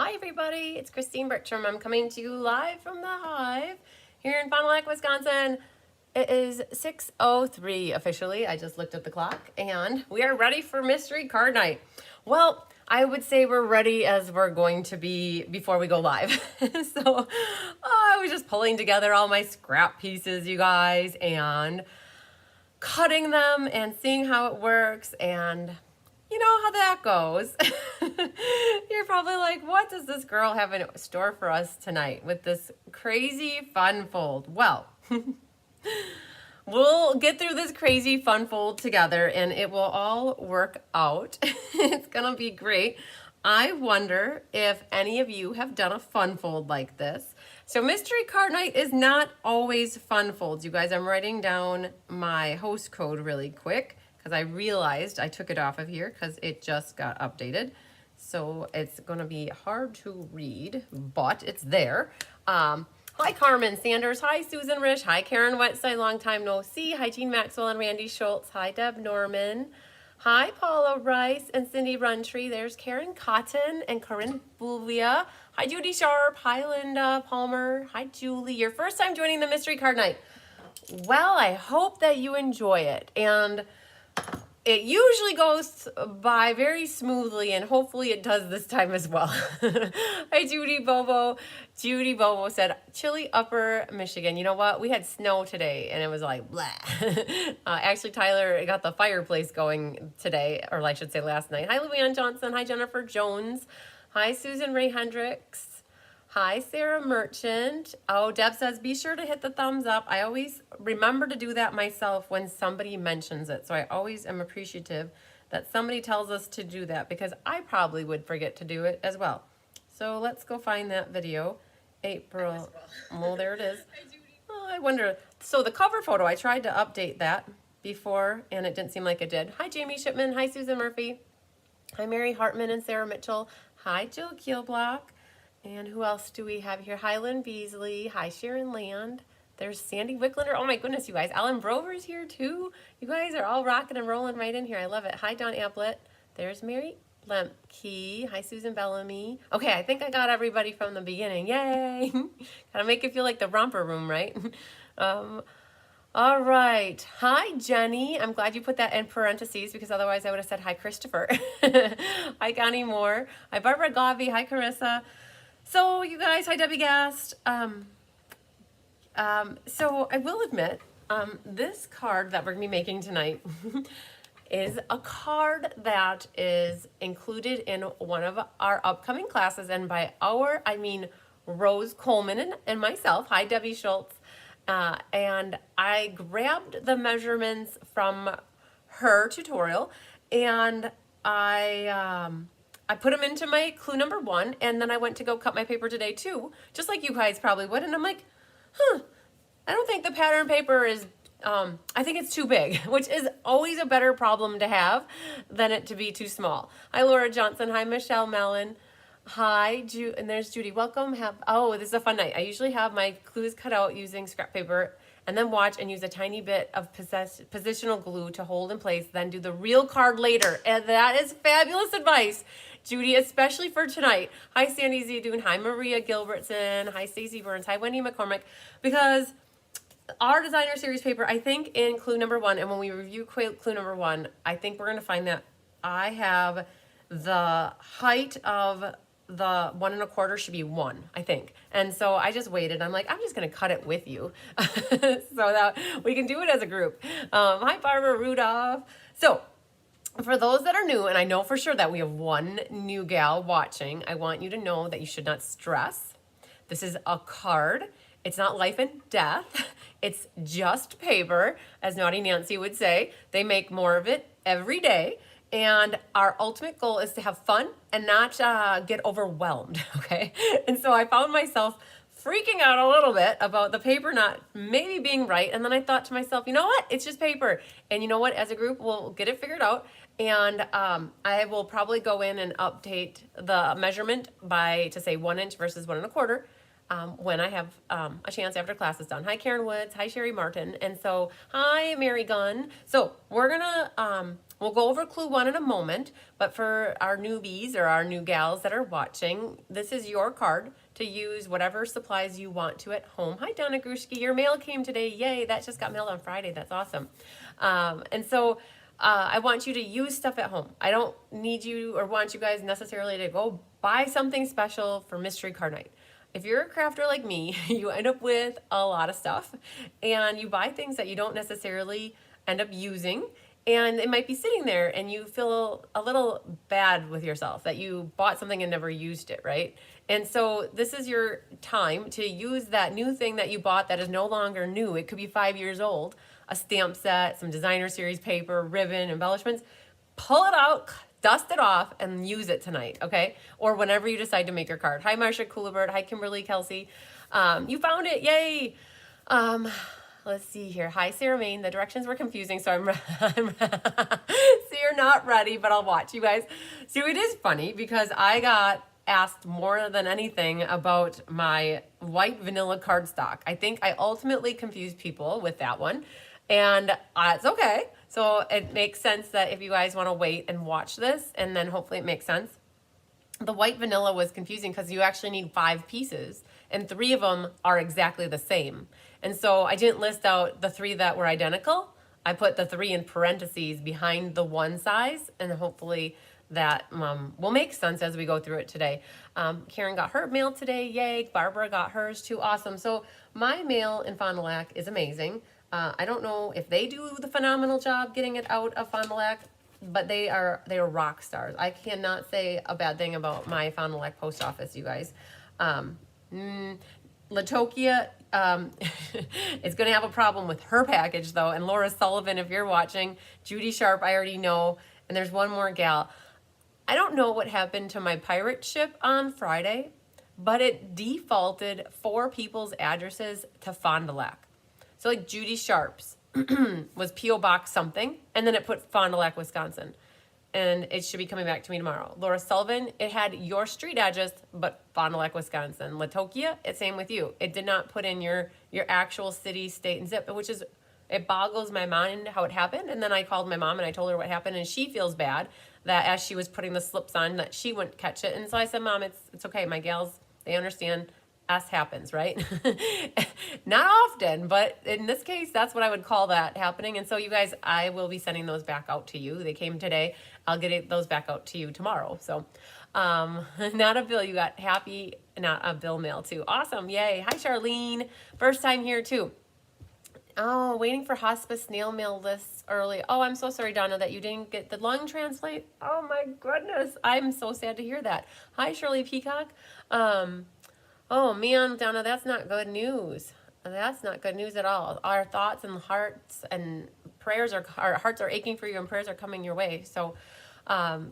Hi everybody, it's Christine Bertram. I'm coming to you live from the Hive here in Fond du Lac, Wisconsin. It is 6:03 officially. I just looked at the clock and we are ready for mystery card night. Well, I would say we're ready as we're going to be before we go live. So I was just pulling together all my scrap pieces, you guys, and cutting them and seeing how it works, and you know how that goes. You're probably like, what does this girl have in store for us tonight with this crazy fun fold? Well, we'll get through this crazy fun fold together and it will all work out. It's gonna be great. I wonder if any of you have done a fun fold like this. So mystery card night is not always fun folds, you guys. I'm writing down my host code really quick because I realized I took it off of here because it just got updated. So it's gonna be hard to read, but it's there. Hi Carmen Sanders, hi Susan Rich, hi Karen Wetside, long time no see, hi Jean Maxwell and Randy Schultz, hi Deb Norman, hi Paula Rice and Cindy Runtree, there's Karen Cotton and Corinne Boulia, hi Judy Sharp, hi Linda Palmer, hi Julie, your first time joining the mystery card night. Well, I hope that you enjoy it, and it usually goes by very smoothly, and hopefully it does this time as well. Hi, Judy Bobo. Judy Bobo said, chilly upper Michigan. You know what? We had snow today, and it was like, blah. Actually, Tyler got the fireplace going today, or I should say last night. Hi, Luann Johnson. Hi, Jennifer Jones. Hi, Susan Ray Hendricks. Hi, Sarah Merchant. Oh, Deb says, be sure to hit the thumbs up. I always remember to do that myself when somebody mentions it. So I always am appreciative that somebody tells us to do that because I probably would forget to do it as well. So let's go find that video. April. Well, there it is. Oh, I wonder. So the cover photo, I tried to update that before and it didn't seem like it did. Hi, Jamie Shipman. Hi, Susan Murphy. Hi, Mary Hartman and Sarah Mitchell. Hi, Jill Keelblock. And who else do we have here? Highland Beasley. Hi, Sharon Land. There's Sandy Wicklander. Oh my goodness, you guys. Alan Brover's here too. You guys are all rocking and rolling right in here. I love it. Hi, Dawn Ablett. There's Mary Lemke. Hi, Susan Bellamy. Okay, I think I got everybody from the beginning. Yay! Gotta make it feel like the romper room, right? All right. Hi, Jenny. I'm glad you put that in parentheses because otherwise I would have said hi, Christopher. Hi, Connie Moore. Hi, Barbara Gavi. Hi, Carissa. So you guys, hi Debbie Gast. So I will admit, this card that we're gonna be making tonight is a card that is included in one of our upcoming classes, and by our, I mean Rose Coleman and myself. Hi Debbie Schultz. And I grabbed the measurements from her tutorial and I put them into my clue number 1, and then I went to go cut my paper today too, just like you guys probably would. And I'm like, I don't think the pattern paper is, I think it's too big, which is always a better problem to have than it to be too small. Hi, Laura Johnson. Hi, Michelle Mellon. Hi, and there's Judy. Welcome. Oh, this is a fun night. I usually have my clues cut out using scrap paper and then watch and use a tiny bit of positional glue to hold in place, then do the real card later. And that is fabulous advice, Judy, especially for tonight. Hi, Sandy Zedun. Hi, Maria Gilbertson. Hi, Stacey Burns. Hi, Wendy McCormick. Because our designer series paper, I think in clue number 1, and when we review clue number 1, I think we're going to find that I have the height of the 1 1/4 should be 1, I think. And so I just waited. I'm like, I'm just going to cut it with you so that we can do it as a group. Hi, Barbara Rudolph. So for those that are new, and I know for sure that we have one new gal watching, I want you to know that you should not stress. This is a card. It's not life and death. It's just paper, as Naughty Nancy would say. They make more of it every day. And our ultimate goal is to have fun and not get overwhelmed, okay? And so I found myself freaking out a little bit about the paper not maybe being right. And then I thought to myself, you know what? It's just paper. And you know what? As a group, we'll get it figured out. And I will probably go in and update the measurement to say 1 inch versus 1 1/4. When I have a chance after class is done. Hi, Karen Woods. Hi, Sherry Martin. And so, hi, Mary Gunn. So we're going to We'll go over clue 1 in a moment, but for our newbies or our new gals that are watching, this is your card to use whatever supplies you want to at home. Hi, Donna Grushki, your mail came today. Yay, that just got mailed on Friday. That's awesome. And so I want you to use stuff at home. I don't need you or want you guys necessarily to go buy something special for mystery card night. If you're a crafter like me, you end up with a lot of stuff and you buy things that you don't necessarily end up using, and it might be sitting there and you feel a little bad with yourself that you bought something and never used it, right? And so this is your time to use that new thing that you bought that is no longer new. It could be 5 years old, a stamp set, some designer series paper, ribbon, embellishments. Pull it out, dust it off, and use it tonight, okay? Or whenever you decide to make your card. Hi, Marsha Coolibert. Hi, Kimberly Kelsey. You found it. Yay. Let's see here. Hi, Sarah Main. The directions were confusing, so so you're not ready, but I'll watch you guys. So it is funny because I got asked more than anything about my white vanilla cardstock. I think I ultimately confused people with that one, and it's okay. So it makes sense that if you guys want to wait and watch this, and then hopefully it makes sense. The white vanilla was confusing because you actually need 5 pieces, and 3 of them are exactly the same. And so I didn't list out the 3 that were identical. I put the 3 in parentheses behind the 1 size, and hopefully that will make sense as we go through it today. Karen got her mail today. Yay. Barbara got hers too. Awesome. So my mail in Fond du Lac is amazing. I don't know if they do the phenomenal job getting it out of Fond du Lac, but they are rock stars. I cannot say a bad thing about my Fond du Lac post office, you guys. Latokia is going to have a problem with her package, though. And Laura Sullivan, if you're watching. Judy Sharp, I already know. And there's one more gal. I don't know what happened to my pirate ship on Friday, but it defaulted 4 people's addresses to Fond du Lac. So like Judy Sharp's was P.O. Box something, and then it put Fond du Lac, Wisconsin. And it should be coming back to me tomorrow. Laura Sullivan, it had your street address, but Fond du Lac, Wisconsin. Latokia, it's same with you. It did not put in your actual city, state, and zip, which is, it boggles my mind how it happened. And then I called my mom and I told her what happened, and she feels bad that as she was putting the slips on that she wouldn't catch it. And so I said, Mom, it's okay. My gals, they understand. Happens, right? Not often, but in this case, that's what I would call that happening. And so you guys, I will be sending those back out to you. They came today. I'll get those back out to you tomorrow. So not a bill. You got happy, not a bill mail too. Awesome. Yay. Hi, Charlene. First time here too. Oh, waiting for hospice snail mail lists early. Oh, I'm so sorry, Donna, that you didn't get the lung transplant. Oh my goodness. I'm so sad to hear that. Hi, Shirley Peacock. Oh man, Donna, that's not good news. That's not good news at all. Our thoughts and hearts and prayers our hearts are aching for you and prayers are coming your way. So, all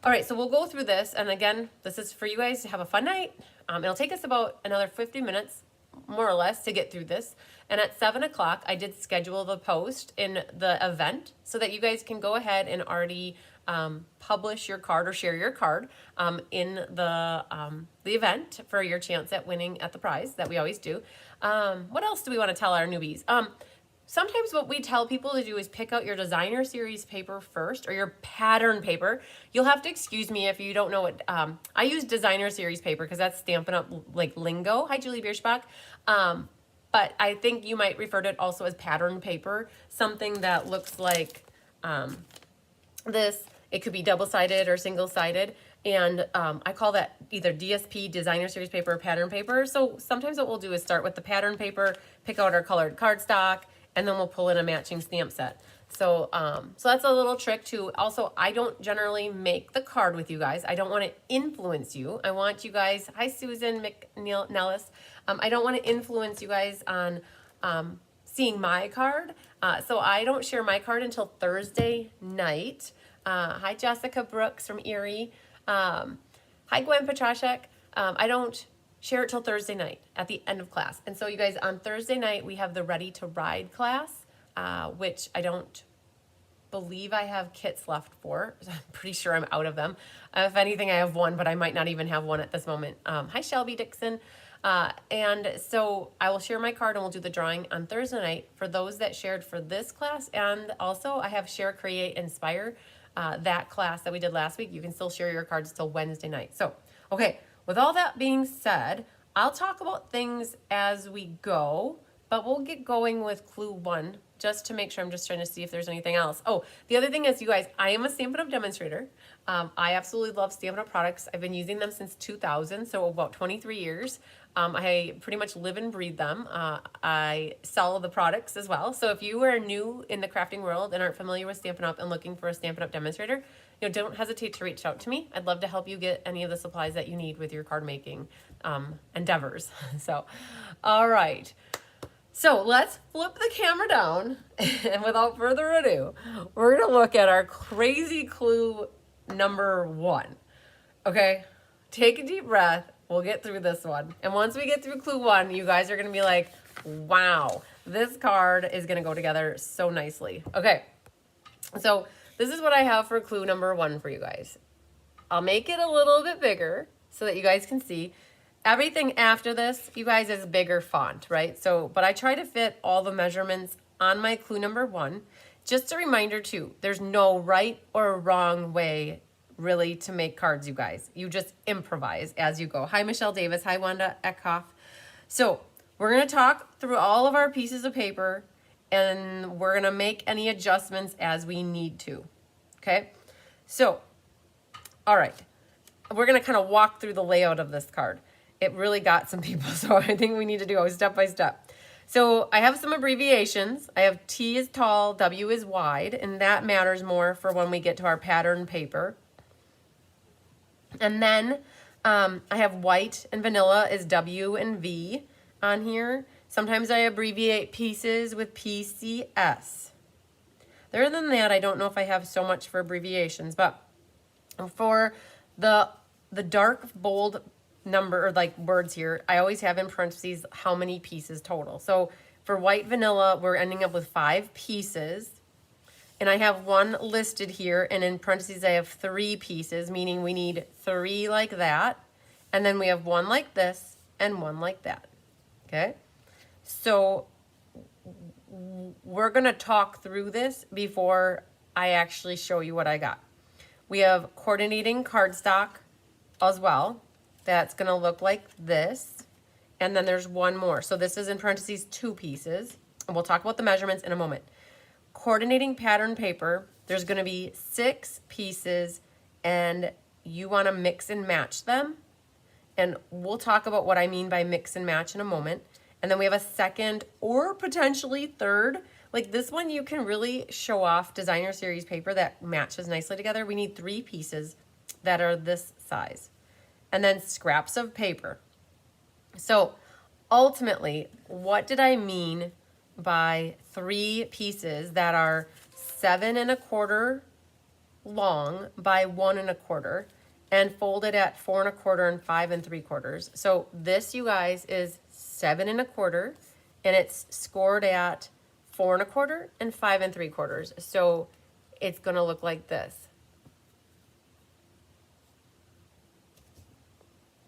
right, so we'll go through this. And again, this is for you guys to have a fun night. It'll take us about another 50 minutes, more or less, to get through this. And at 7 o'clock, I did schedule the post in the event so that you guys can go ahead and already publish your card or share your card in the event for your chance at winning at the prize that we always do. What else do we want to tell our newbies? Sometimes what we tell people to do is pick out your designer series paper first, or your pattern paper. You'll have to excuse me if you don't know what, I use designer series paper because that's Stampin' Up! Like lingo. Hi, Julie Bierschbach. But I think you might refer to it also as pattern paper, something that looks like this. It could be double-sided or single-sided, and I call that either DSP, designer series paper, or pattern paper. So sometimes what we'll do is start with the pattern paper, pick out our colored cardstock, and then we'll pull in a matching stamp set. So so that's a little trick too. Also, I don't generally make the card with you guys. I don't want to influence you. I want you guys, hi Susan McNellis. I don't want to influence you guys on seeing my card. So I don't share my card until Thursday night. Hi, Jessica Brooks from Erie. Hi, Gwen Petrashek. I don't share it till Thursday night at the end of class. And so you guys, on Thursday night, we have the Ready to Ride class, which I don't believe I have kits left for. I'm pretty sure I'm out of them. If anything, I have one, but I might not even have one at this moment. Hi, Shelby Dixon. And so I will share my card and we'll do the drawing on Thursday night for those that shared for this class. And also I have Share, Create, Inspire, that class that we did last week. You can still share your cards till Wednesday night. So, okay, with all that being said, I'll talk about things as we go, but we'll get going with clue 1 just to make sure. I'm just trying to see if there's anything else. Oh, the other thing is, you guys, I am a Stampin' Up! Demonstrator. I absolutely love Stampin' Up! Products. I've been using them since 2000, so about 23 years. I pretty much live and breathe them. I sell the products as well. So if you are new in the crafting world and aren't familiar with Stampin' Up! And looking for a Stampin' Up! Demonstrator, don't hesitate to reach out to me. I'd love to help you get any of the supplies that you need with your card making endeavors. So, all right. So let's flip the camera down, and without further ado, we're gonna look at our crazy clue number 1. Okay, take a deep breath. We'll get through this one. And once we get through clue 1, you guys are gonna be like, wow, this card is gonna go together so nicely. Okay, so this is what I have for clue number 1 for you guys. I'll make it a little bit bigger so that you guys can see. Everything after this, you guys, is bigger font, right? So, but I try to fit all the measurements on my clue number 1. Just a reminder too, there's no right or wrong way really to make cards, you guys. You just improvise as you go. Hi, Michelle Davis. Hi, Wanda Eckhoff. So we're gonna talk through all of our pieces of paper and we're gonna make any adjustments as we need to, okay? So, all right, we're gonna kind of walk through the layout of this card. It really got some people, so I think we need to do it step by step. So I have some abbreviations. I have T is tall, W is wide, and that matters more for when we get to our pattern paper. And then I have white and vanilla is W and V on here. Sometimes I abbreviate pieces with PCS. Other than that, I don't know if I have so much for abbreviations, but for the dark, bold number, or like words here, I always have in parentheses how many pieces total. So for white vanilla, we're ending up with 5 pieces. And I have 1 listed here, and in parentheses I have 3 pieces, meaning we need 3 like that. And then we have 1 like this and 1 like that. Okay? So we're gonna talk through this before I actually show you what I got. We have coordinating cardstock as well. That's gonna look like this. And then there's 1 more. So this is in parentheses 2 pieces. And we'll talk about the measurements in a moment. Coordinating pattern paper, there's gonna be 6 pieces and you wanna mix and match them. And we'll talk about what I mean by mix and match in a moment. And then we have a second or potentially third. Like this one, you can really show off designer series paper that matches nicely together. We need 3 pieces that are this size. And then scraps of paper. So ultimately, what did I mean by 3 pieces that are 7 1/4 long by 1 1/4 and folded at 4 1/4 and 5 3/4? So this, you guys, is 7 1/4 and it's scored at 4 1/4 and 5 3/4. So it's gonna look like this.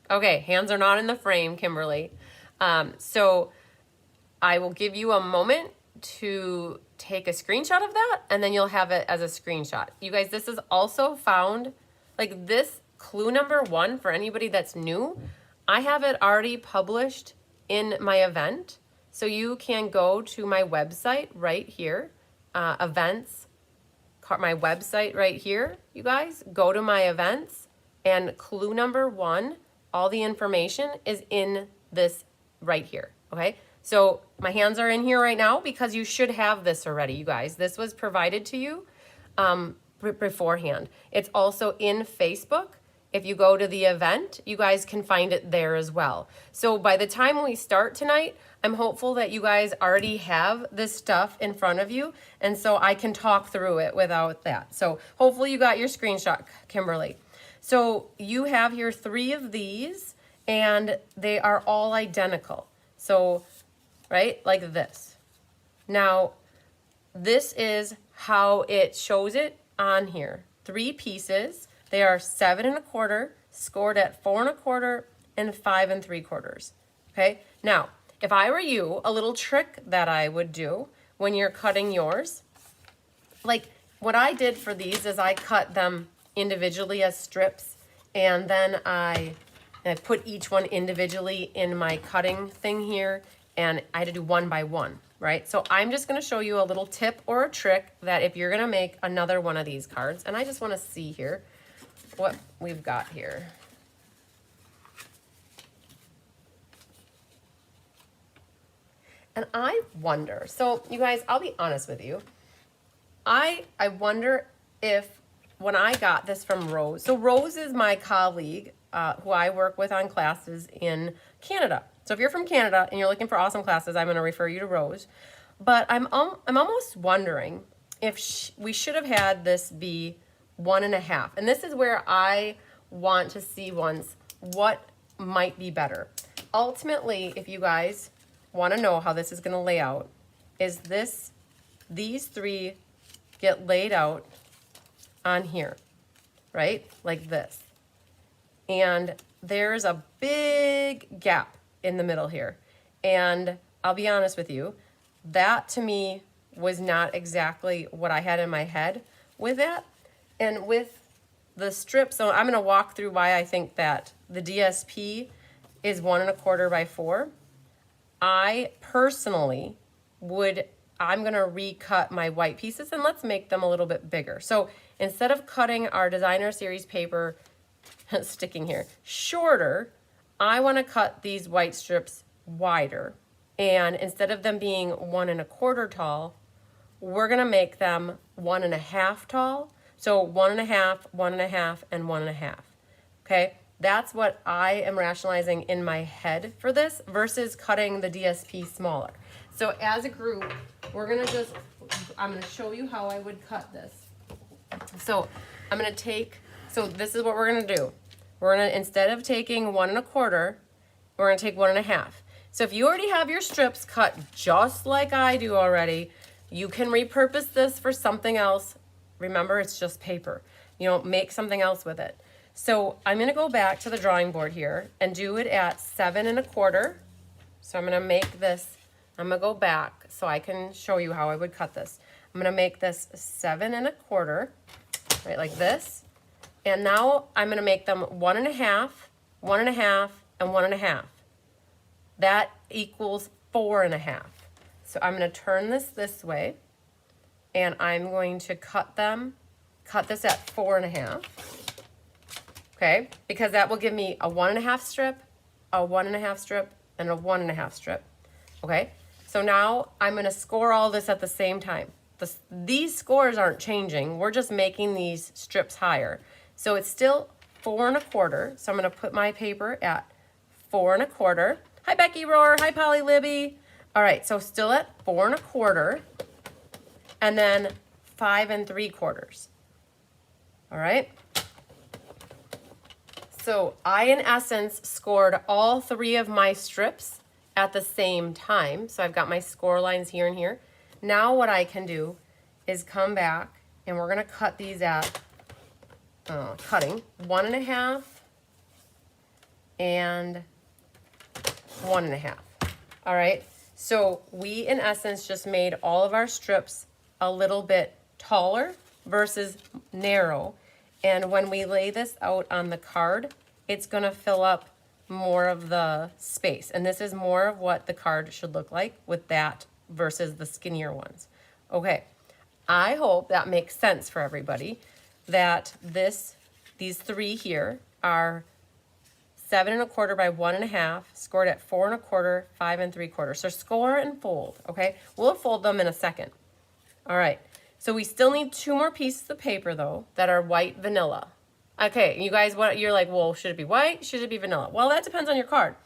Okay, hands are not in the frame, Kimberly. So I will give you a moment to take a screenshot of that, and then you'll have it as a screenshot. You guys, this is also found, like this clue number 1 for anybody that's new, I have it already published in my event. So you can go to my website right here, events, my website right here, you guys, go to my events, and clue number 1, all the information is in this right here, okay? So my hands are in here right now because you should have this already, you guys. This was provided to you beforehand. It's also in Facebook. If you go to the event, you guys can find it there as well. So by the time we start tonight, I'm hopeful that you guys already have this stuff in front of you, and so I can talk through it without that. So hopefully you got your screenshot, Kimberly. So you have here 3 of these, and they are all identical. So, right, like this. Now, this is how it shows it on here. 3 pieces. They are 7 1/4, scored at 4 1/4 and 5 3/4. Okay, now, if I were you, a little trick that I would do when you're cutting yours, like what I did for these is I cut them individually as strips, and then I put each one individually in my cutting thing here, and I had to do one by one, right? So I'm just gonna show you a little tip or a trick that if you're gonna make another one of these cards, and I just wanna see here what we've got here. And I wonder, so you guys, I'll be honest with you. I wonder if when I got this from Rose, so Rose is my colleague who I work with on classes in Canada. So if you're from Canada and you're looking for awesome classes, I'm going to refer you to Rose. But I'm almost wondering if we should have had this be 1.5. And this is where I want to see ones what might be better. Ultimately, if you guys want to know how this is going to lay out, is these three get laid out on here, right? Like this. And there's a big gap in the middle here. And I'll be honest with you, that to me was not exactly what I had in my head with that. And with the strip, so I'm going to walk through why I think that the DSP is 1.25 by 4. I personally I'm going to recut my white pieces, and let's make them a little bit bigger. So instead of cutting our designer series paper, sticking here, shorter, I want to cut these white strips wider. And instead of them being 1.25 tall, we're going to make them 1.5 tall. So 1.5, 1.5, and 1.5. Okay? That's what I am rationalizing in my head for this versus cutting the DSP smaller. So as a group, I'm going to show you how I would cut this. So I'm going to so this is what we're going to do. We're going to, instead of taking 1.25, we're going to take 1.5. So if you already have your strips cut just like I do already, you can repurpose this for something else. Remember, it's just paper. You know, make something else with it. So I'm going to go back to the drawing board here and do it at 7.25. So I'm going to make this, I'm going to go back so I can show you how I would cut this. I'm going to make this 7.25, right, like this. And now I'm going to make them 1.5, 1.5, and 1.5. That equals 4.5. So I'm going to turn this way, and I'm going to cut this at 4.5. Okay, because that will give me a 1.5 strip, a 1.5 strip, and a 1.5 strip. Okay, so now I'm going to score all this at the same time. These scores aren't changing. We're just making these strips higher. So it's still 4.25. So I'm going to put my paper at 4.25. Hi, Becky Roar. Hi, Polly Libby. All right, so still at 4.25, and then 5.75. All right. So I, in essence, scored all 3 of my strips at the same time. So I've got my score lines here and here. Now what I can do is come back, and we're going to cut these at cutting 1.5 and 1.5. All right. So we, in essence, just made all of our strips a little bit taller versus narrow. And when we lay this out on the card, it's going to fill up more of the space. And this is more of what the card should look like with that versus the skinnier ones. Okay, I hope that makes sense for everybody, that these 3 here are 7.25 by 1.5, scored at 4.25, 5.75. So score and fold, okay? We'll fold them in a second. All right, so we still need 2 more pieces of paper, though, that are white vanilla. Okay, you guys, you're like, well, should it be white? Should it be vanilla? Well, that depends on your card.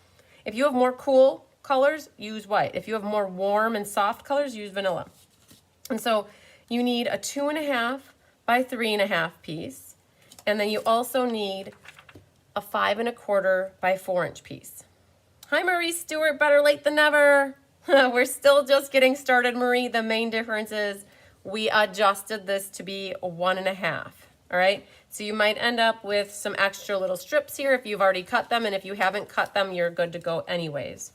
If you have more cool colors, use white. If you have more warm and soft colors, use vanilla. And so you need a 2.5 by 3.5 piece. And then you also need a 5.25 by 4-inch piece. Hi, Marie Stewart, better late than never. We're still just getting started, Marie. The main difference is we adjusted this to be 1.5, all right? So you might end up with some extra little strips here if you've already cut them, and if you haven't cut them, you're good to go anyways,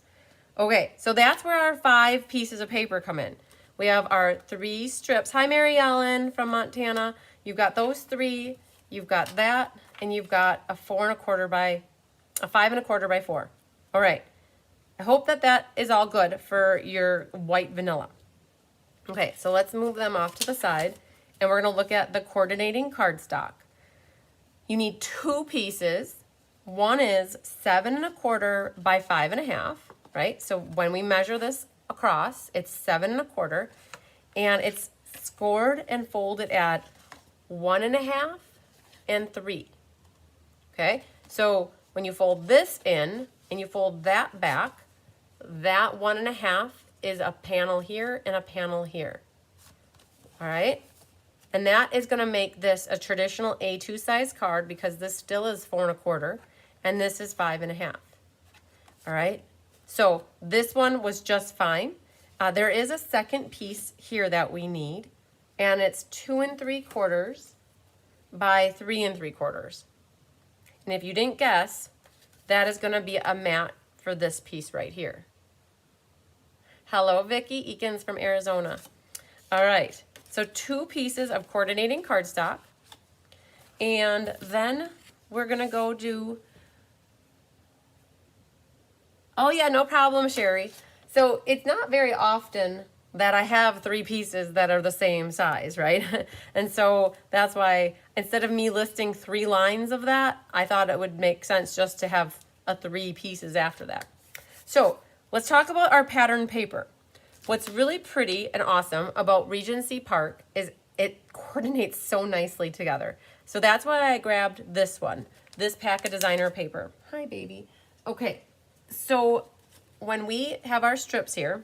Okay, so that's where our 5 pieces of paper come in. We have our 3 strips. Hi, Mary Ellen from Montana. You've got those 3, you've got that, and you've got a 5 1/4 by 4. All right, I hope that that is all good for your white vanilla. Okay, so let's move them off to the side, and we're gonna look at the coordinating cardstock. You need 2 pieces. One is 7 1/4 by 5 1/2, right? So when we measure this across, it's 7 1/4, and it's scored and folded at 1 1/2 and 3. Okay, so when you fold this in and you fold that back, that 1 1/2 is a panel here and a panel here. All right, and that is going to make this a traditional A2 size card because this still is 4 1/4 and this is 5 1/2. All right, so this one was just fine. There is a second piece here that we need, and it's 2 3/4 by 3 3/4. And if you didn't guess, that is going to be a mat for this piece right here. Hello, Vicki Eakins from Arizona. All right, so 2 pieces of coordinating cardstock, and then we're going to go do, oh yeah, no problem, Sherry. So it's not very often that I have 3 pieces that are the same size, right? And so that's why instead of me listing 3 lines of that, I thought it would make sense just to have a 3 pieces after that. So let's talk about our pattern paper. What's really pretty and awesome about Regency Park is it coordinates so nicely together. So that's why I grabbed this one, this pack of designer paper. Hi, baby. Okay, so when we have our strips here,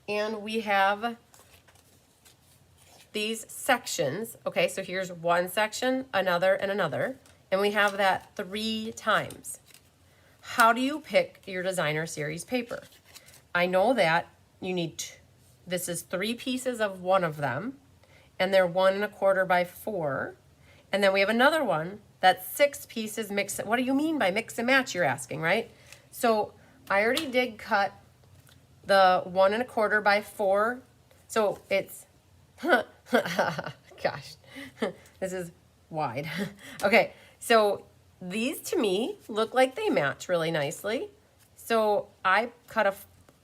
and we have these sections, okay, so here's one section, another, and another, and we have that 3 times. How do you pick your designer series paper? I know that you need, this is 3 pieces of one of them, and they're 1 1/4 by 4, and then we have another one that's 6 pieces mixed. What do you mean by mix and match, you're asking, right? So I already did cut the 1 1/4 by 4, so it's, gosh, this is wide. Okay, so these to me look like they match really nicely. So I cut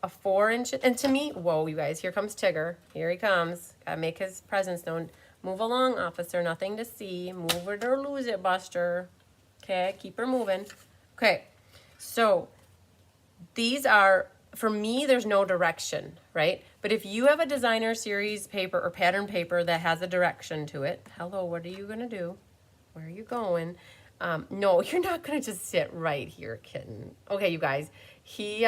a 4-inch, and to me, whoa, you guys, here comes Tigger. Here he comes. Gotta make his presence known. Move along, officer, nothing to see. Move it or lose it, Buster. Okay, keep her moving. Okay, so these are, for me, there's no direction, right? But if you have a designer series paper or pattern paper that has a direction to it, hello, what are you gonna do? Where are you going? No, you're not gonna just sit right here, kitten. Okay, you guys, he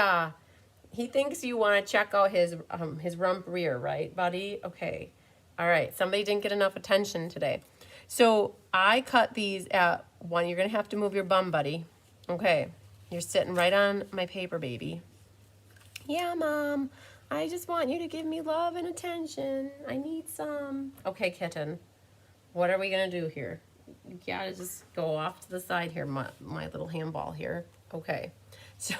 thinks you wanna check out his rump rear, right, buddy? Okay, all right, somebody didn't get enough attention today. So I cut these at 1, you're gonna have to move your bum, buddy. Okay, you're sitting right on my paper, baby. Yeah, Mom, I just want you to give me love and attention. I need some. Okay, kitten, what are we gonna do here? You gotta just go off to the side here, my little handball here. Okay, so,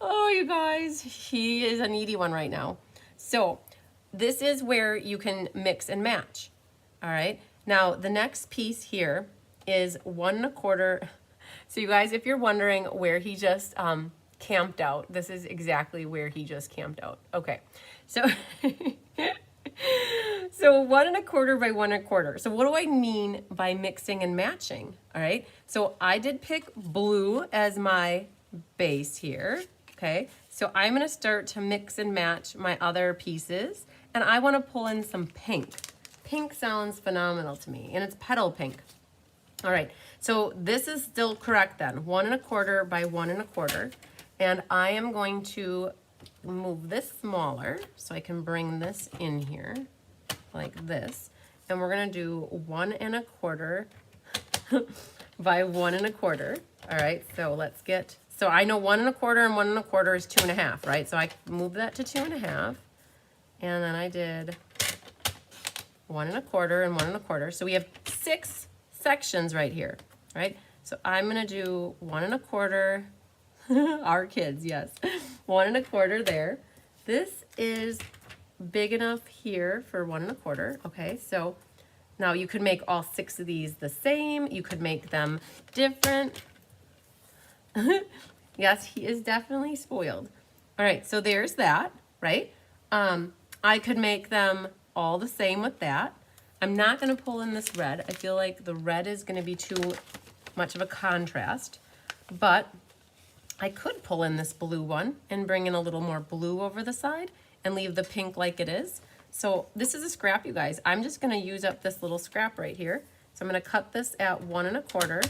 oh, you guys, he is a needy one right now. So this is where you can mix and match, all right? Now, the next piece here is 1 1/4. So you guys, if you're wondering where he just camped out, this is exactly where he just camped out. Okay, so so 1 1/4 by 1 1/4. So what do I mean by mixing and matching? All right, so I did pick blue as my base here. Okay, so I'm gonna start to mix and match my other pieces, and I want to pull in some pink. Pink sounds phenomenal to me, and it's petal pink. All right, so this is still correct then, 1 1/4 by 1 1/4. And I am going to move this smaller so I can bring this in here like this. And we're gonna do 1 1/4 by 1 1/4. All right, so let's get, so I know 1 1/4 and 1 1/4 is 2 1/2, right? So I moved that to 2 1/2. And then I did 1 1/4 and 1 1/4. So we have 6 sections right here, right? So I'm gonna do 1 1/4 Our kids, yes. 1 1/4 there. This is big enough here for 1 1/4. Okay, so now you could make all 6 of these the same. You could make them different. Yes, he is definitely spoiled. All right, so there's that, right? I could make them all the same with that. I'm not gonna pull in this red. I feel like the red is gonna be too much of a contrast, but I could pull in this blue one and bring in a little more blue over the side and leave the pink like it is. So this is a scrap, you guys. I'm just gonna use up this little scrap right here. So I'm gonna cut this at 1 1/4.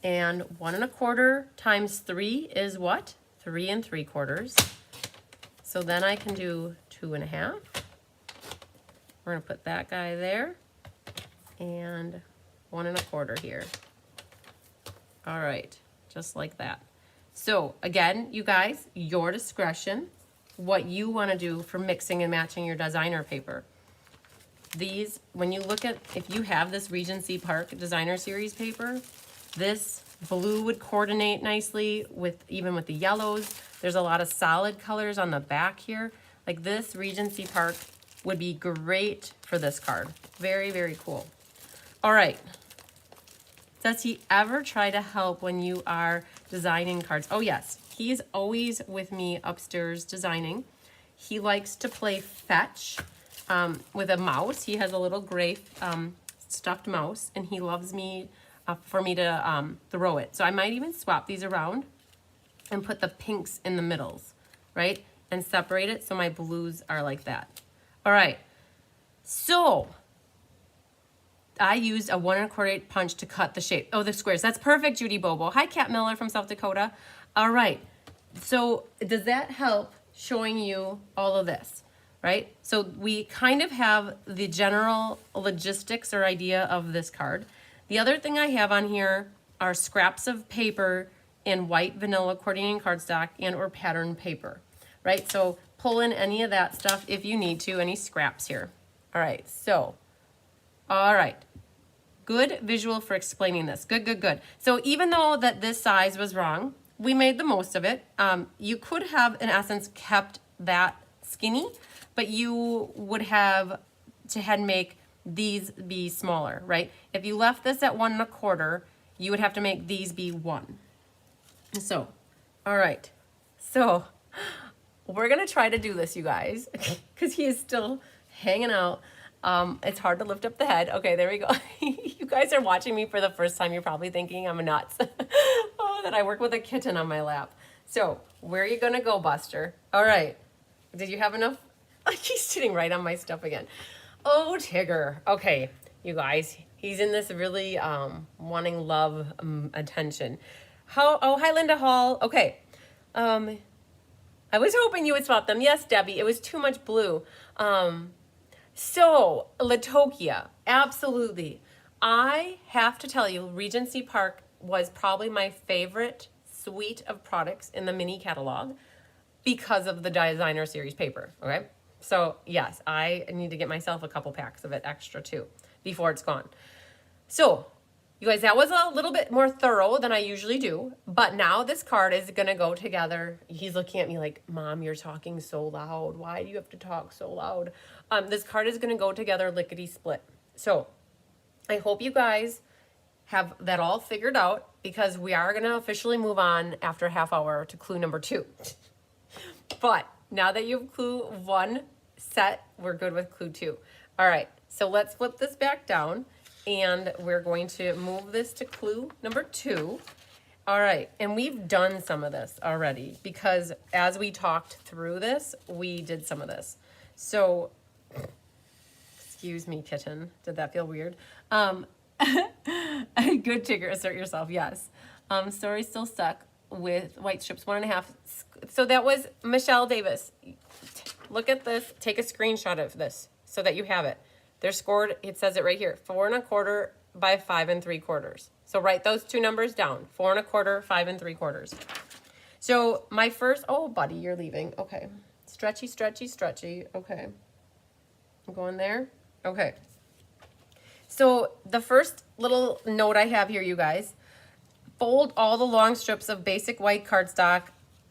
And 1 1/4 times 3 is what? 3 3/4. So then I can do 2 1/2. We're gonna put that guy there and 1 1/4 here. All right, just like that. So again, you guys, your discretion, what you wanna do for mixing and matching your designer paper. These, when you look at, if you have this Regency Park Designer Series paper, this blue would coordinate nicely with, even with the yellows. There's a lot of solid colors on the back here. Like this Regency Park would be great for this card. Very, very cool. All right. Does he ever try to help when you are designing cards? Oh yes, he's always with me upstairs designing. He likes to play fetch with a mouse. He has a little gray stuffed mouse, and he loves me for me to throw it. So I might even swap these around and put the pinks in the middles, right? And separate it so my blues are like that. All right, so I used a 1 1/4 punch to cut the shape. Oh, the squares. That's perfect, Judy Bobo. Hi, Kat Miller from South Dakota. All right. So does that help showing you all of this, right? So we kind of have the general logistics or idea of this card. The other thing I have on here are scraps of paper in white vanilla coordinating cardstock and or pattern paper, right? So pull in any of that stuff if you need to, any scraps here. All right, so all right, good visual for explaining this. Good, good, good. So even though that this size was wrong, we made the most of it. You could have, in essence, kept that skinny, but you would have to head make these be smaller, right? If you left this at 1 1/4, you would have to make these be 1. So, all right. So we're gonna try to do this, you guys, because he is still hanging out. It's hard to lift up the head. Okay, there we go. You guys are watching me for the first time. You're probably thinking I'm nuts. Oh, that I work with a kitten on my lap. So where are you gonna go, Buster? All right. Did you have enough? He's sitting right on my stuff again. Oh, Tigger. Okay, you guys. He's in this really wanting love, attention. Oh, hi, Linda Hall. Okay. I was hoping you would swap them. Yes, Debbie. It was too much blue. So, Latokia, absolutely. I have to tell you, Regency Park was probably my favorite suite of products in the mini catalog because of the designer series paper, okay? So, yes, I need to get myself a couple packs of it extra too before it's gone. So, you guys, that was a little bit more thorough than I usually do, but now this card is gonna go together. He's looking at me like, Mom, you're talking so loud. Why do you have to talk so loud? This card is gonna go together lickety split. So I hope you guys have that all figured out because we are gonna officially move on after a half hour to clue number 2. But now that you have clue 1 set, we're good with clue 2. All right, so let's flip this back down. And we're going to move this to clue number 2. All right, and we've done some of this already because as we talked through this, we did some of this. So, excuse me, kitten. Did that feel weird? Good, Tigger, assert yourself, yes. Story still stuck with white strips, 1.5. So that was Michelle Davis. Look at this. Take a screenshot of this so that you have it. They're scored, it says it right here, 4 1/4 by 5 3/4. So write those two numbers down, 4 1/4, 5 3/4. So my first, oh buddy, you're leaving. Okay, stretchy, stretchy, stretchy. Okay, I'm going there. Okay. So the first little note I have here, you guys, fold all the long strips of basic white cardstock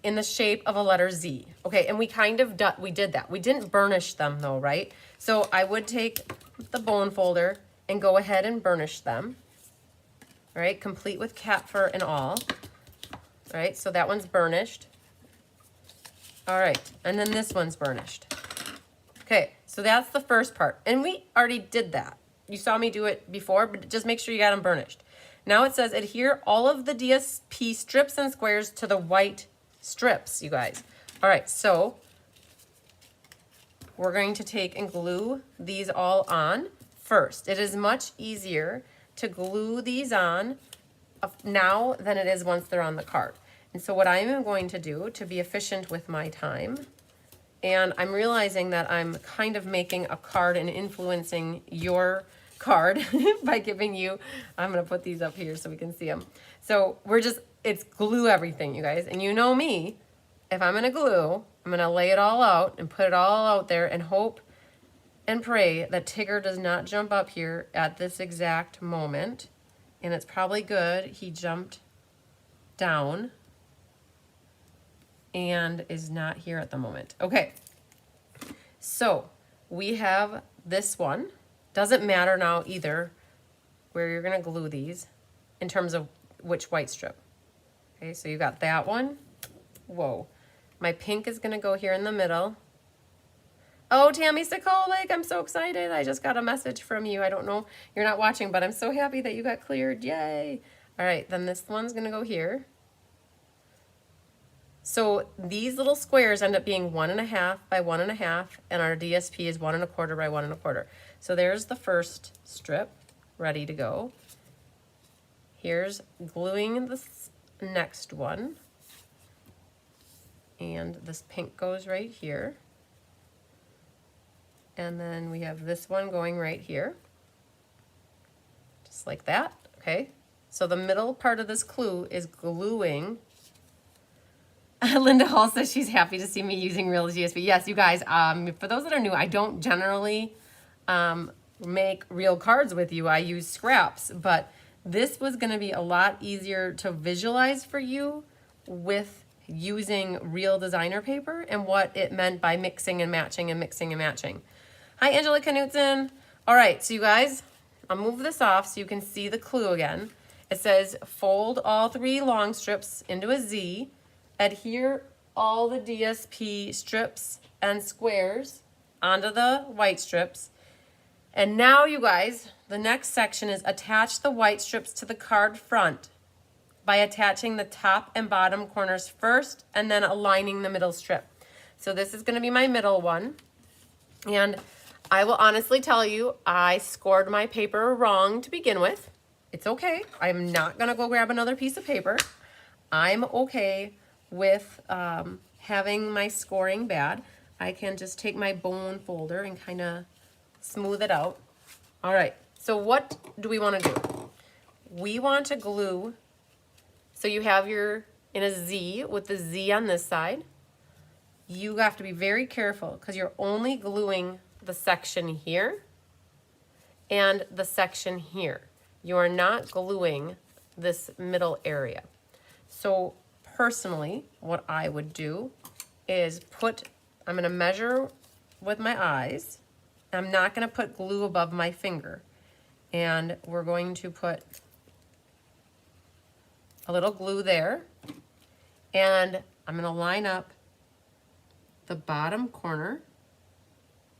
in the shape of a letter Z. Okay, and we did that. We didn't burnish them though, right? So I would take the bone folder and go ahead and burnish them. All right, complete with cat fur and all. All right, so that one's burnished. All right, and then this one's burnished. Okay, so that's the first part. And we already did that. You saw me do it before, but just make sure you got them burnished. Now it says adhere all of the DSP strips and squares to the white strips, you guys. All right, so we're going to take and glue these all on first. It is much easier to glue these on now than it is once they're on the card. And so what I am going to do to be efficient with my time, and I'm realizing that I'm kind of making a card and influencing your card by giving you, I'm gonna put these up here so we can see them. So it's glue everything, you guys. And you know me, if I'm gonna glue, I'm gonna lay it all out and put it all out there and hope and pray that Tigger does not jump up here at this exact moment. And it's probably good he jumped down and is not here at the moment. Okay, so we have this one. Doesn't matter now either where you're gonna glue these in terms of which white strip. Okay, so you got that one. Whoa, my pink is gonna go here in the middle. Oh, Tammy Sokolik, I'm so excited. I just got a message from you. I don't know, you're not watching, but I'm so happy that you got cleared, yay. All right, then this one's gonna go here. So these little squares end up being 1.5 by 1.5, and our DSP is 1.25 by 1.25. So there's the first strip ready to go. Here's gluing this next one. And this pink goes right here. And then we have this one going right here. Just like that, okay? So the middle part of this clue is gluing. Linda Hall says she's happy to see me using real DSP. Yes, you guys, for those that are new, I don't generally make real cards with you. I use scraps, but this was gonna be a lot easier to visualize for you with using real designer paper and what it meant by mixing and matching and mixing and matching. Hi, Angela Knutson. All right, so you guys, I'll move this off so you can see the clue again. It says fold all 3 long strips into a Z, adhere all the DSP strips and squares onto the white strips. And now, you guys, the next section is attach the white strips to the card front by attaching the top and bottom corners first and then aligning the middle strip. So this is going to be my middle one. And I will honestly tell you, I scored my paper wrong to begin with. It's okay. I'm not going to go grab another piece of paper. I'm okay with having my scoring bad. I can just take my bone folder and kind of smooth it out. All right, so what do we want to do? We want to glue, so you have your, in a Z with the Z on this side. You have to be very careful because you're only gluing the section here and the section here. You are not gluing this middle area. So personally, what I would do is I'm gonna measure with my eyes. I'm not gonna put glue above my finger. And we're going to put a little glue there. And I'm gonna line up the bottom corner.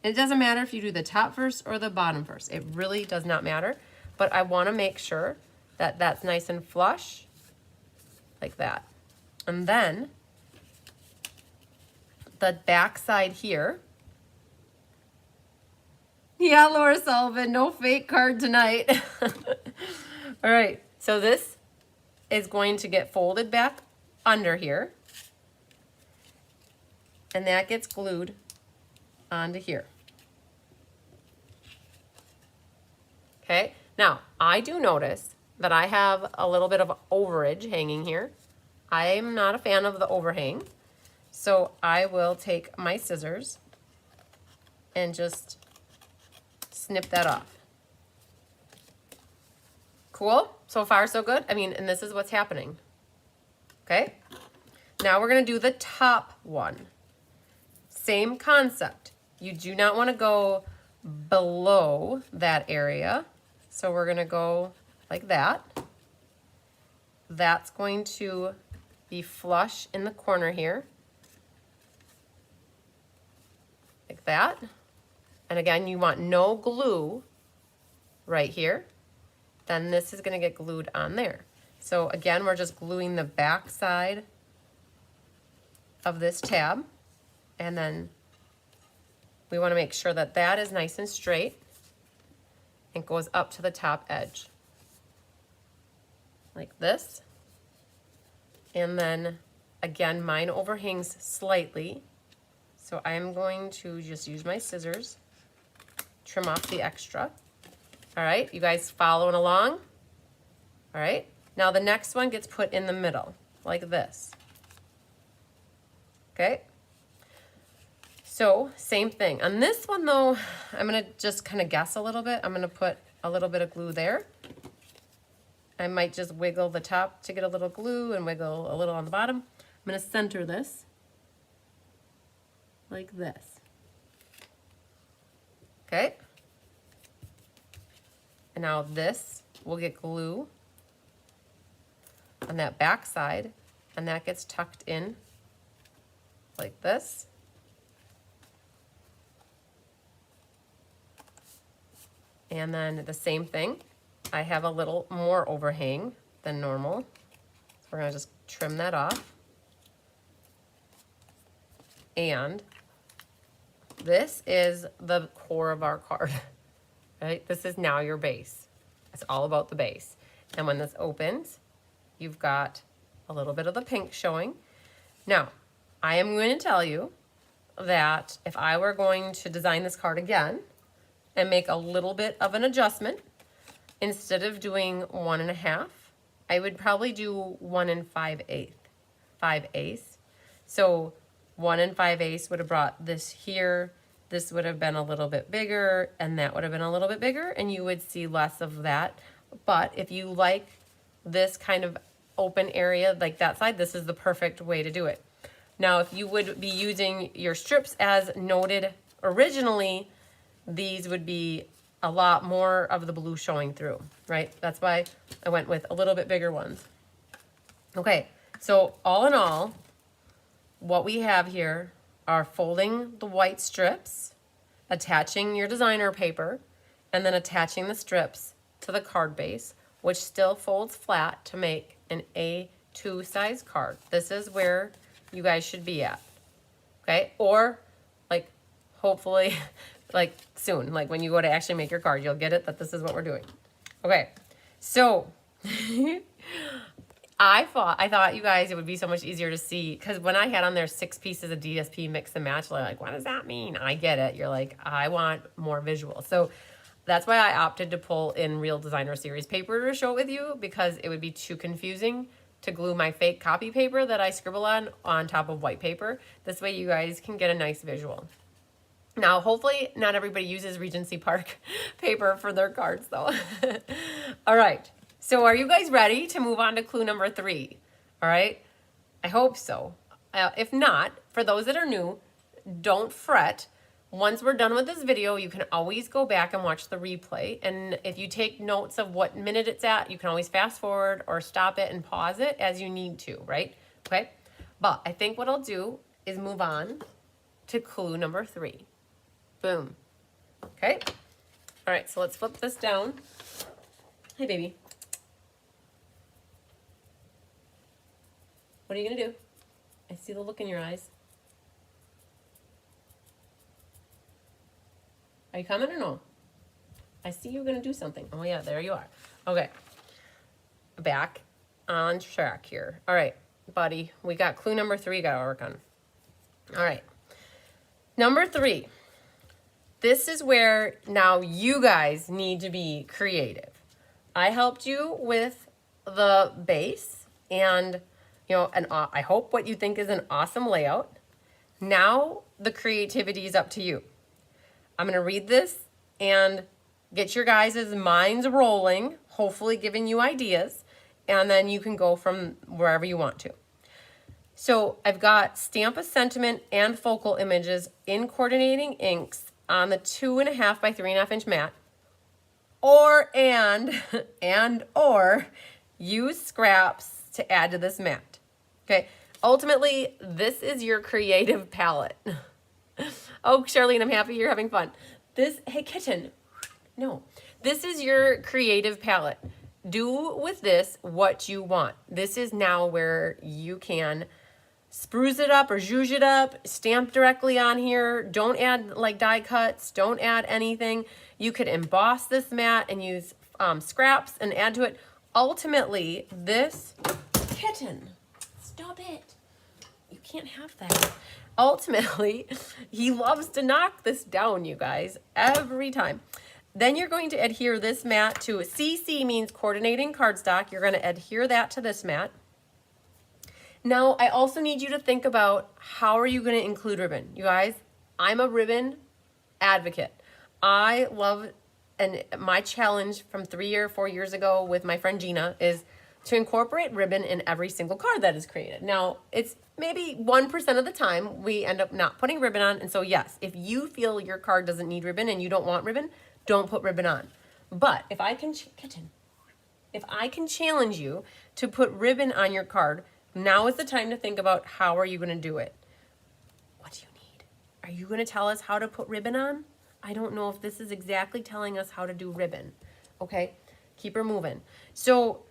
It doesn't matter if you do the top first or the bottom first. It really does not matter. But I wanna make sure that that's nice and flush, like that. And then the back side here. Yeah, Laura Sullivan, no fake card tonight. All right, so this is going to get folded back under here. And that gets glued onto here. Okay, now I do notice that I have a little bit of overage hanging here. I'm not a fan of the overhang, so I will take my scissors and just snip that off. Cool? So far, so good? I mean, and this is what's happening. Okay? Now we're going to do the top one. Same concept. You do not want to go below that area. So we're going to go like that. That's going to be flush in the corner here. Like that. And again, you want no glue right here. Then this is going to get glued on there. So again, we're just gluing the back side of this tab. And then we want to make sure that that is nice and straight and goes up to the top edge. Like this. And then again, mine overhangs slightly. So I'm going to just use my scissors, trim off the extra. All right, you guys following along? All right, now the next one gets put in the middle, like this. Okay, so same thing. On this one though, I'm gonna just kind of guess a little bit. I'm gonna put a little bit of glue there. I might just wiggle the top to get a little glue and wiggle a little on the bottom. I'm gonna center this, like this. Okay. And now this will get glue on that back side, and that gets tucked in like this. And then the same thing. I have a little more overhang than normal. So we're gonna just trim that off. And this is the core of our card. Right? This is now your base. It's all about the base. And when this opens, you've got a little bit of the pink showing. Now, I am going to tell you that if I were going to design this card again and make a little bit of an adjustment, instead of doing 1.5, I would probably do 1 5/8. So 1 5/8 would have brought this here. This would have been a little bit bigger, and that would have been a little bit bigger, and you would see less of that. But if you like this kind of open area like that side, this is the perfect way to do it. Now, if you would be using your strips as noted originally, these would be a lot more of the blue showing through, right? That's why I went with a little bit bigger ones. Okay, so all in all, what we have here are folding the white strips, attaching your designer paper, and then attaching the strips to the card base, which still folds flat to make an A2 size card. This is where you guys should be at, okay? Or like, hopefully, like soon, like when you go to actually make your card, you'll get it that this is what we're doing. Okay, so I thought you guys, it would be so much easier to see, because when I had on there 6 pieces of DSP mix and match, like, what does that mean? I get it. You're like, I want more visual. So that's why I opted to pull in Real Designer Series paper to show it with you, because it would be too confusing to glue my fake copy paper that I scribble on top of white paper. This way you guys can get a nice visual. Now, hopefully not everybody uses Regency Park paper for their cards though. All right. So are you guys ready to move on to clue number 3? All right. I hope so. If not, for those that are new, don't fret. Once we're done with this video, you can always go back and watch the replay. And if you take notes of what minute it's at, you can always fast forward or stop it and pause it as you need to, right? Okay. But I think what I'll do is move on to clue number 3. Boom. Okay. All right. So let's flip this down. Hey, baby. What are you going to do? I see the look in your eyes. Are you coming or no? I see you're going to do something. Oh, yeah, there you are. Okay. Back on track here. All right, buddy. We got clue number 3 got to work on. All right. Number 3. This is where now you guys need to be creative. I helped you with the base and, you know, I hope what you think is an awesome layout. Now the creativity is up to you. I'm going to read this and get your guys' minds rolling. hopefully giving you ideas, and then you can go from wherever you want to. So I've got Stamp a Sentiment and Focal Images in coordinating inks on the 2.5 by 3.5 inch mat, or use scraps to add to this mat. Okay, ultimately, this is your creative palette. Oh, Charlene, I'm happy you're having fun. Hey, kitten, no. This is your creative palette. Do with this what you want. This is now where you can spruce it up or zhuzh it up, stamp directly on here. Don't add like die cuts. Don't add anything. You could emboss this mat and use scraps and add to it. Ultimately, this kitten, stop it. You can't have that. Ultimately, he loves to knock this down, you guys, every time. Then you're going to adhere this mat to CC means coordinating cardstock. You're going to adhere that to this mat. Now, I also need you to think about how are you going to include ribbon. You guys, I'm a ribbon advocate. I love, and my challenge from 3 or 4 years ago with my friend Gina is to incorporate ribbon in every single card that is created. Now, it's maybe 1% of the time we end up not putting ribbon on. And so yes, if you feel your card doesn't need ribbon and you don't want ribbon, don't put ribbon on. But if I can, if I can challenge you to put ribbon on your card, now is the time to think about how are you going to do it. What do you need? Are you going to tell us how to put ribbon on? I don't know if this is exactly telling us how to do ribbon. Okay, keep her moving. So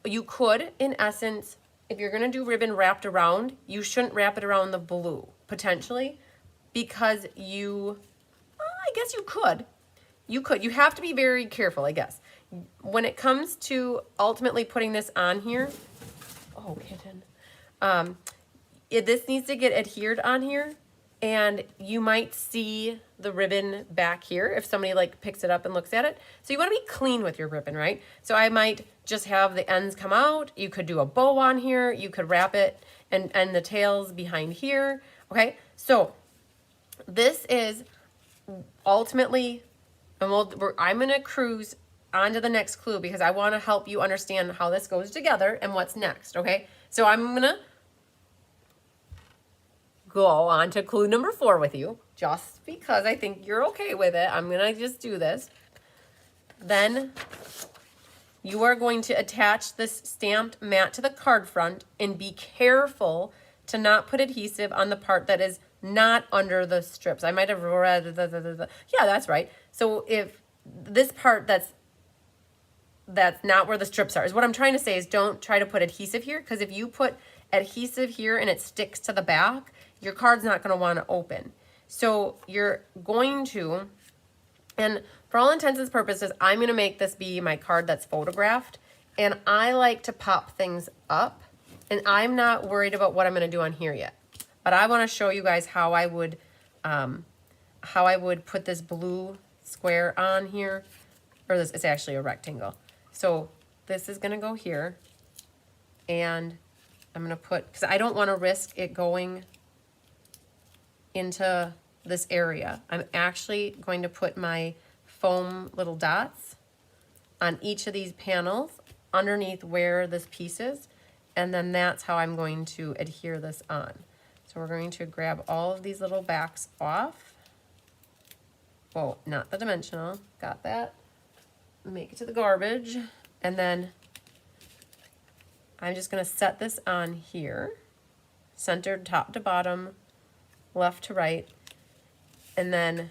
you could, in essence, if you're going to do ribbon wrapped around, you shouldn't wrap it around the blue, potentially, because I guess you could. You have to be very careful, I guess. When it comes to ultimately putting this on here, oh, kitten. This needs to get adhered on here, and you might see the ribbon back here if somebody like picks it up and looks at it. So you want to be clean with your ribbon, right? So I might just have the ends come out. You could do a bow on here. You could wrap it and the tails behind here. Okay, so this is ultimately, and I'm going to cruise on to the next clue because I want to help you understand how this goes together and what's next, okay? So I'm going to go on to clue number 4 with you, just because I think you're okay with it. I'm going to just do this. Then you are going to attach this stamped mat to the card front and be careful to not put adhesive on the part that is not under the strips. I might have read, yeah, that's right. So if this part that's not where the strips are, is what I'm trying to say is don't try to put adhesive here, because if you put adhesive here and it sticks to the back, your card's not going to want to open. So you're going to, and for all intents and purposes, I'm going to make this be my card that's photographed, and I like to pop things up, and I'm not worried about what I'm going to do on here yet. But I want to show you guys how I would put this blue square on here, or this, it's actually a rectangle. So this is going to go here, and I'm going to put, because I don't want to risk it going into this area. I'm actually going to put my foam little dots on each of these panels underneath where this piece is, and then that's how I'm going to adhere this on. So we're going to grab all of these little backs off. Whoa, not the dimensional, got that. Make it to the garbage, and then I'm just going to set this on here, centered top to bottom, left to right, and then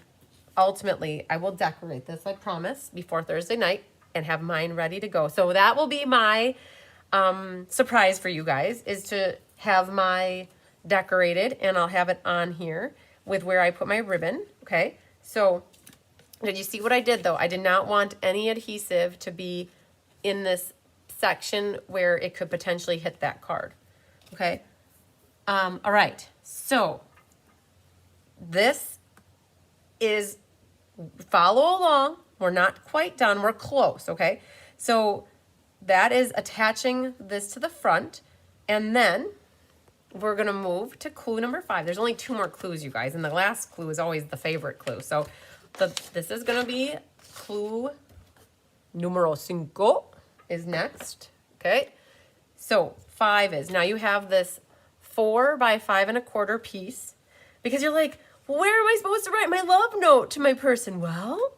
ultimately I will decorate this, I promise, before Thursday night and have mine ready to go. So that will be my surprise for you guys, is to have my decorated, and I'll have it on here with where I put my ribbon. Okay, so did you see what I did though? I did not want any adhesive to be in this section where it could potentially hit that card. Okay, all right, so this is, follow along, we're not quite done, we're close. Okay, so that is attaching this to the front, and then we're gonna move to clue number 5. There's only 2 more clues, you guys, and the last clue is always the favorite clue. So this is gonna be clue Numero cinco is next. Okay. So 5 is, now you have this 4 by 5 1/4 piece, because you're like, where am I supposed to write my love note to my person? Well,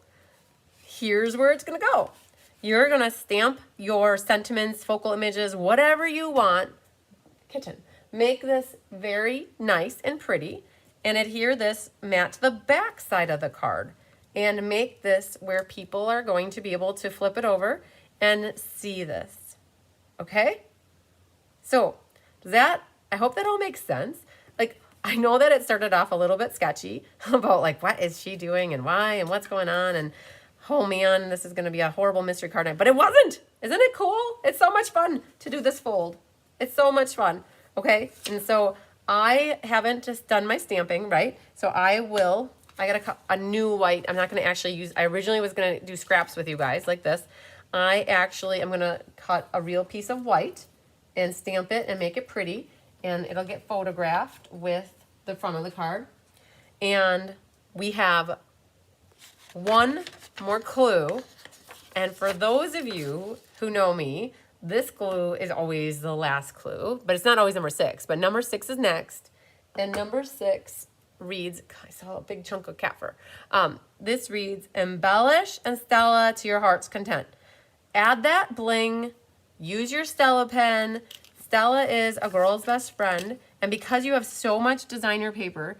here's where it's going to go. You're going to stamp your sentiments, focal images, whatever you want. Kitten. Make this very nice and pretty, and adhere this mat to the back side of the card, and make this where people are going to be able to flip it over and see this. Okay? So I hope that all makes sense. Like, I know that it started off a little bit sketchy about like, what is she doing and why and what's going on, and oh man, this is going to be a horrible mystery card night, but it wasn't. Isn't it cool? It's so much fun to do this fold. It's so much fun. Okay. And so I haven't just done my stamping, right? So I got a new white. I'm not going to actually use, I originally was going to do scraps with you guys like this. I'm going to cut a real piece of white and stamp it and make it pretty, and it'll get photographed with the front of the card. And we have one more clue, and for those of you who know me, this clue is always the last clue, but it's not always number 6, but number 6 is next, and number 6 reads, I saw a big chunk of cat fur. This reads, embellish and Stella to your heart's content. Add that bling. Use your Stella pen. Stella is a girl's best friend. And because you have so much designer paper,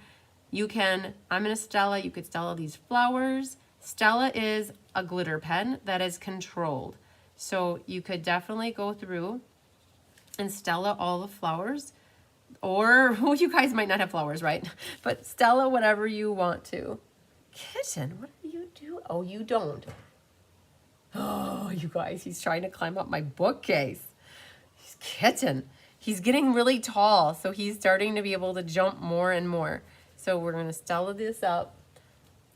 you could Stella these flowers. Stella is a glitter pen that is controlled. So you could definitely go through and Stella all the flowers. Or, well, you guys might not have flowers, right? But Stella whatever you want to. Kitten, what do you do? Oh, you don't. Oh, you guys, he's trying to climb up my bookcase. He's Kitten. He's getting really tall, so he's starting to be able to jump more and more. So we're going to Stella this up.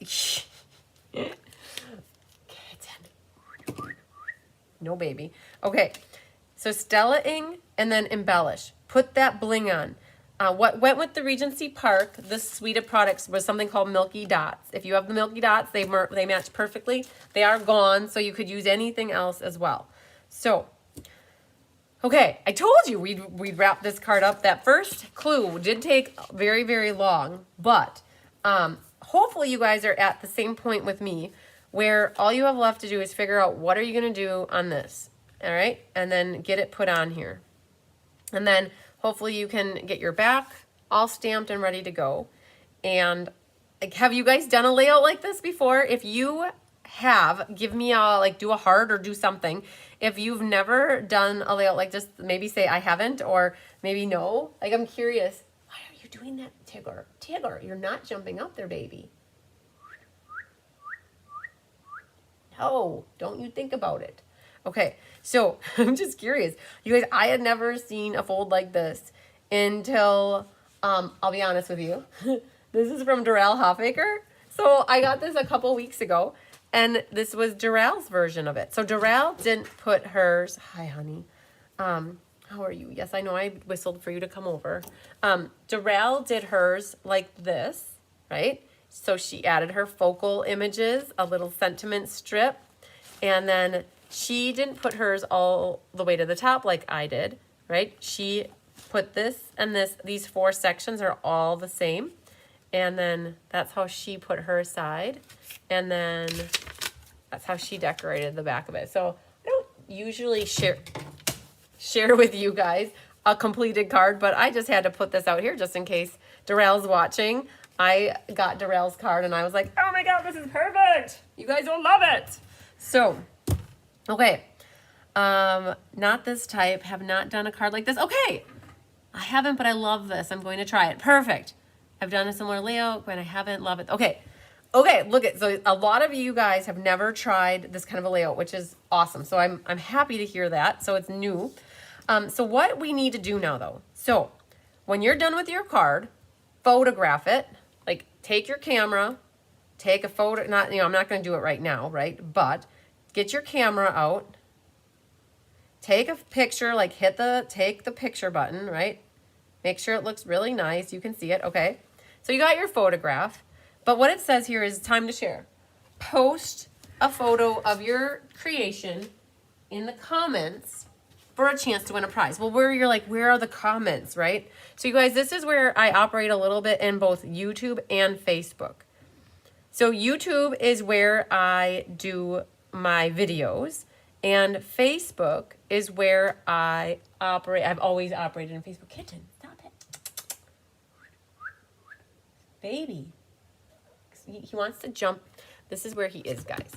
Kitten. No baby. Okay, so Stella-ing and then embellish. Put that bling on. What went with the Regency Park, this suite of products, was something called Milky Dots. If you have the Milky Dots, they match perfectly. They are gone, so you could use anything else as well. So, okay, I told you we'd wrap this card up. That first clue did take very, very long, but hopefully you guys are at the same point with me where all you have left to do is figure out what are you going to do on this, all right? And then get it put on here. And then hopefully you can get your back all stamped and ready to go. And have you guys done a layout like this before? If you have, give me do a heart or do something. If you've never done a layout like this, maybe say I haven't, or maybe no. Like, I'm curious. Why are you doing that, Tigger? Tigger, you're not jumping up there, baby. No, don't you think about it. Okay, so I'm just curious. You guys, I had never seen a fold like this until, I'll be honest with you. This is from Doral Hoffaker. So I got this a couple weeks ago, and this was Doral's version of it. So Doral didn't put hers. Hi, honey. How are you? Yes, I know I whistled for you to come over. Doral did hers like this, right? So she added her focal images, a little sentiment strip, and then she didn't put hers all the way to the top like I did, right? She put this and this, these 4 sections are all the same. And then that's how she put her side. And then that's how she decorated the back of it. So I don't usually share with you guys a completed card, but I just had to put this out here just in case Doral's watching. I got Doral's card and I was like, oh my God, this is perfect. You guys will love it. So, okay. Not this type, have not done a card like this. Okay. I haven't, but I love this. I'm going to try it. Perfect. I've done a similar layout, but I haven't, love it. Okay. Okay, look at, so a lot of you guys have never tried this kind of a layout, which is awesome. So I'm happy to hear that. So it's new. So what we need to do now though. So when you're done with your card, photograph it. Like, take your camera, take a photo, I'm not going to do it right now, right? But get your camera out, take a picture, like take the picture button, right? Make sure it looks really nice. You can see it. Okay. So you got your photograph, but what it says here is time to share. Post a photo of your creation in the comments for a chance to win a prize. Well, you're like, where are the comments, right? So you guys, this is where I operate a little bit in both YouTube and Facebook. So YouTube is where I do my videos, and Facebook is where I operate. I've always operated in Facebook. Kitten, stop it. Baby. He wants to jump. This is where he is, guys.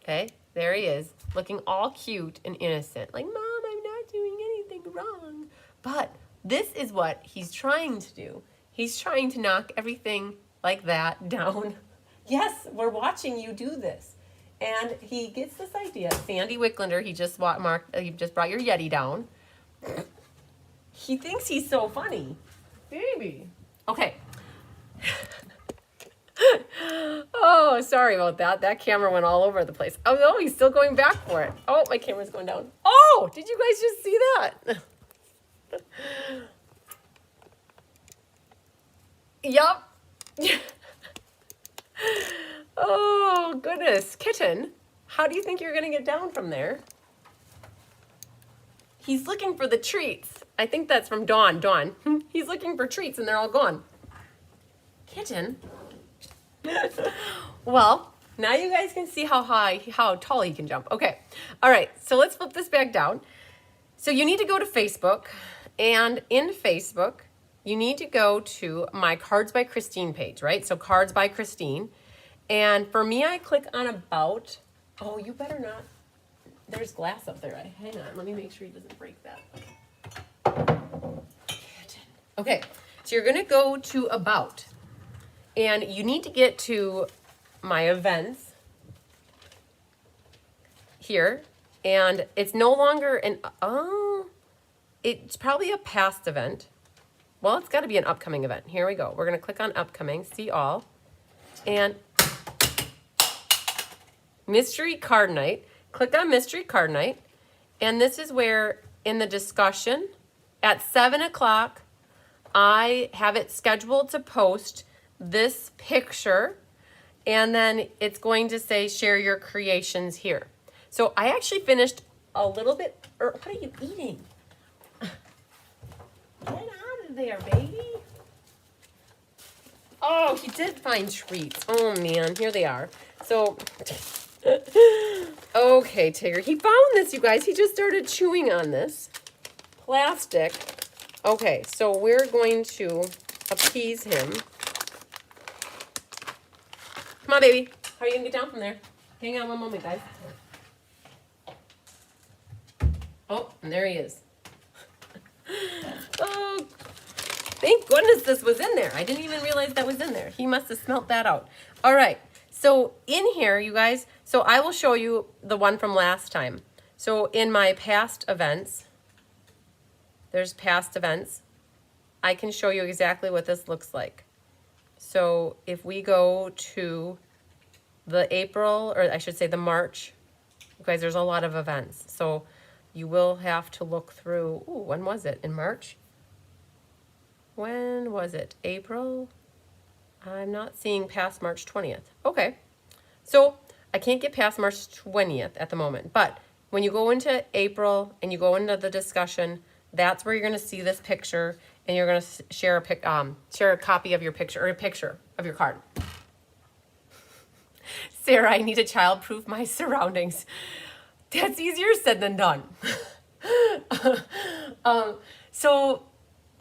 Okay, there he is, looking all cute and innocent. Like, Mom, I'm not doing anything wrong. But this is what he's trying to do. He's trying to knock everything like that down. Yes, we're watching you do this. And he gets this idea. Sandy Wicklander, he just brought your Yeti down. He thinks he's so funny. Baby. Okay. Oh, sorry about that. That camera went all over the place. Oh, no, he's still going back for it. Oh, my camera's going down. Oh, did you guys just see that? Yup. Oh, goodness. Kitten, how do you think you're going to get down from there? He's looking for the treats. I think that's from Dawn. Dawn. He's looking for treats and they're all gone. Kitten. Well, now you guys can see how tall he can jump. Okay. All right. So let's flip this back down. So you need to go to Facebook, and in Facebook, you need to go to my Cards by Christine page, right? So Cards by Christine. And for me, I click on About. Oh, you better not. There's glass up there. Hang on. Let me make sure he doesn't break that. Okay. So you're going to go to About. And you need to get to my events here. And it's no longer it's probably a past event. Well, it's got to be an upcoming event. Here we go. We're going to click on upcoming, see all. And mystery card night. Click on mystery card night. And this is where in the discussion at 7 o'clock, I have it scheduled to post this picture, and then it's going to say share your creations here. So I actually finished a little bit, what are you eating? Get out of there, baby. Oh, he did find treats. Oh man, here they are. So, okay, Tigger, he found this, you guys. He just started chewing on this plastic. Okay, so we're going to appease him. Come on, baby. How are you going to get down from there? Hang on one moment, guys. Oh, and there he is. Oh, thank goodness this was in there. I didn't even realize that was in there. He must have smelt that out. All right. So in here, you guys, so I will show you the one from last time. So in my past events, there's past events. I can show you exactly what this looks like. So if we go to the April, or I should say the March, you guys, there's a lot of events. So you will have to look through, ooh, when was it? In March? When was it? April? I'm not seeing past March 20th. Okay. So I can't get past March 20th at the moment. But when you go into April and you go into the discussion, that's where you're going to see this picture, and you're going to share a copy of your picture, or a picture of your card. Sarah, I need to child-proof my surroundings. That's easier said than done. So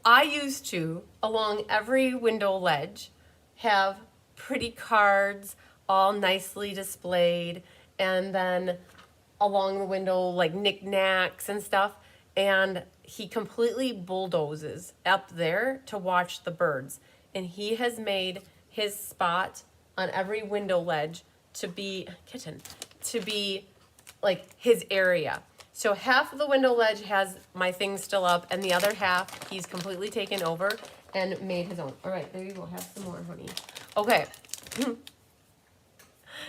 I used to, along every window ledge, have pretty cards all nicely displayed, and then along the window, like knickknacks and stuff. And he completely bulldozes up there to watch the birds. And he has made his spot on every window ledge to be, kitten, to be like his area. So half of the window ledge has my things still up, and the other half he's completely taken over and made his own. All right, there you go. Have some more, honey. Okay.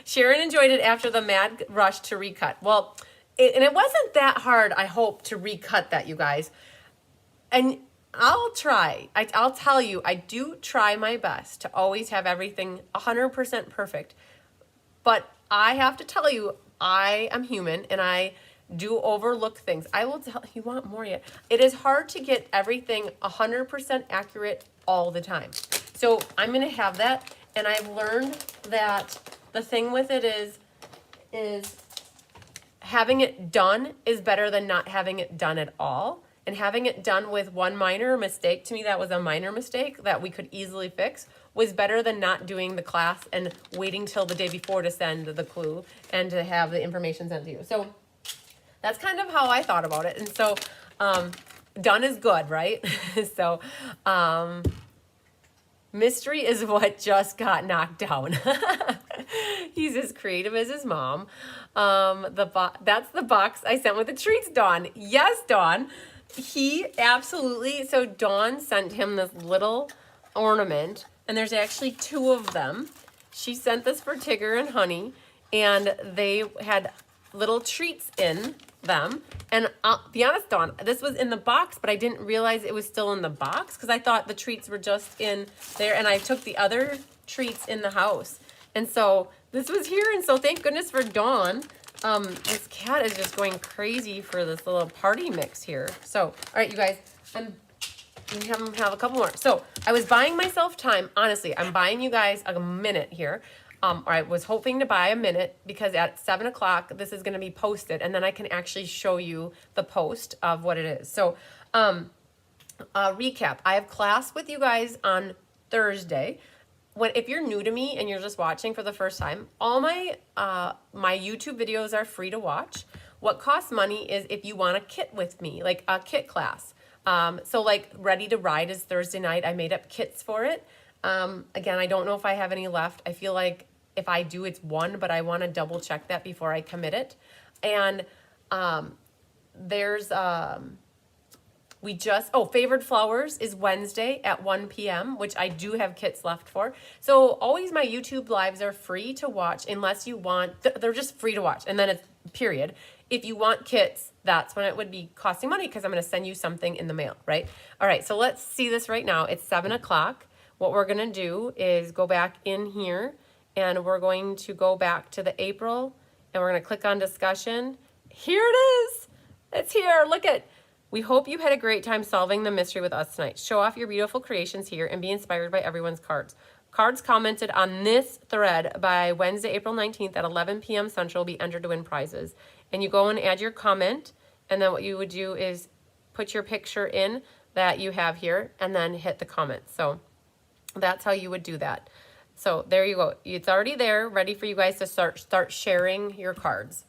Sharon enjoyed it after the mad rush to recut. Well, it wasn't that hard, I hope, to recut that, you guys. And I'll try. I'll tell you, I do try my best to always have everything 100% perfect. But I have to tell you, I am human and I do overlook things. I will tell you, want more yet. It is hard to get everything 100% accurate all the time. So I'm going to have that. And I've learned that the thing with it is having it done is better than not having it done at all. And having it done with one minor mistake, to me that was a minor mistake that we could easily fix, was better than not doing the class and waiting till the day before to send the clue and to have the information sent to you. So that's kind of how I thought about it. And so done is good, right? So mystery is what just got knocked down. He's as creative as his mom. That's the box I sent with the treats, Dawn. Yes, Dawn. He absolutely, so Dawn sent him this little ornament, and there's actually 2 of them. She sent this for Tigger and Honey, and they had little treats in them. And I'll be honest, Dawn, this was in the box, but I didn't realize it was still in the box because I thought the treats were just in there, and I took the other treats in the house. And so this was here, and so thank goodness for Dawn. This cat is just going crazy for this little party mix here. So, all right, you guys, we have a couple more. So I was buying myself time. Honestly, I'm buying you guys a minute here. Or I was hoping to buy a minute because at 7 o'clock, this is going to be posted, and then I can actually show you the post of what it is. So, recap. I have class with you guys on Thursday. If you're new to me and you're just watching for the first time, all my my YouTube videos are free to watch. What costs money is if you want a kit with me, like a kit class. So like Ready to Ride is Thursday night. I made up kits for it. Again, I don't know if I have any left. I feel like if I do, it's 1, but I want to double check that before I commit it. And there's Favored Flowers is Wednesday at 1 p.m., which I do have kits left for. So always my YouTube lives are free to watch unless you want, they're just free to watch. And then it's period. If you want kits, that's when it would be costing money because I'm going to send you something in the mail, right? All right, so let's see this right now. It's 7 o'clock. What we're going to do is go back in here and we're going to go back to the April and we're going to click on discussion. Here it is. It's here. Look at. We hope you had a great time solving the mystery with us tonight. Show off your beautiful creations here and be inspired by everyone's cards. Cards commented on this thread by Wednesday, April 19th at 11 p.m. Central will be entered to win prizes. And you go and add your comment, and then what you would do is put your picture in that you have here and then hit the comment. So that's how you would do that. So there you go. It's already there, ready for you guys to start sharing your cards.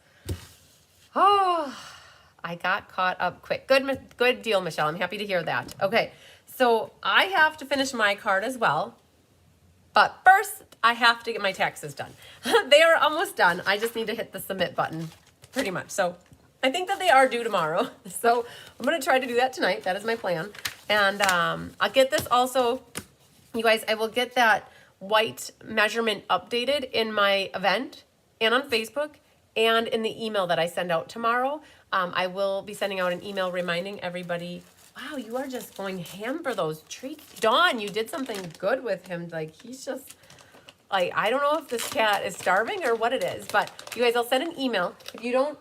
Oh, I got caught up quick. Good deal, Michelle. I'm happy to hear that. Okay, so I have to finish my card as well. But first, I have to get my taxes done. They are almost done. I just need to hit the submit button, pretty much. So I think that they are due tomorrow. So I'm going to try to do that tonight. That is my plan. And I'll get this also, you guys, I will get that white measurement updated in my event and on Facebook and in the email that I send out tomorrow. I will be sending out an email reminding everybody, wow, you are just going ham for those treats. Dawn, you did something good with him. Like, he's just, like, I don't know if this cat is starving or what it is, but you guys, I'll send an email. If you don't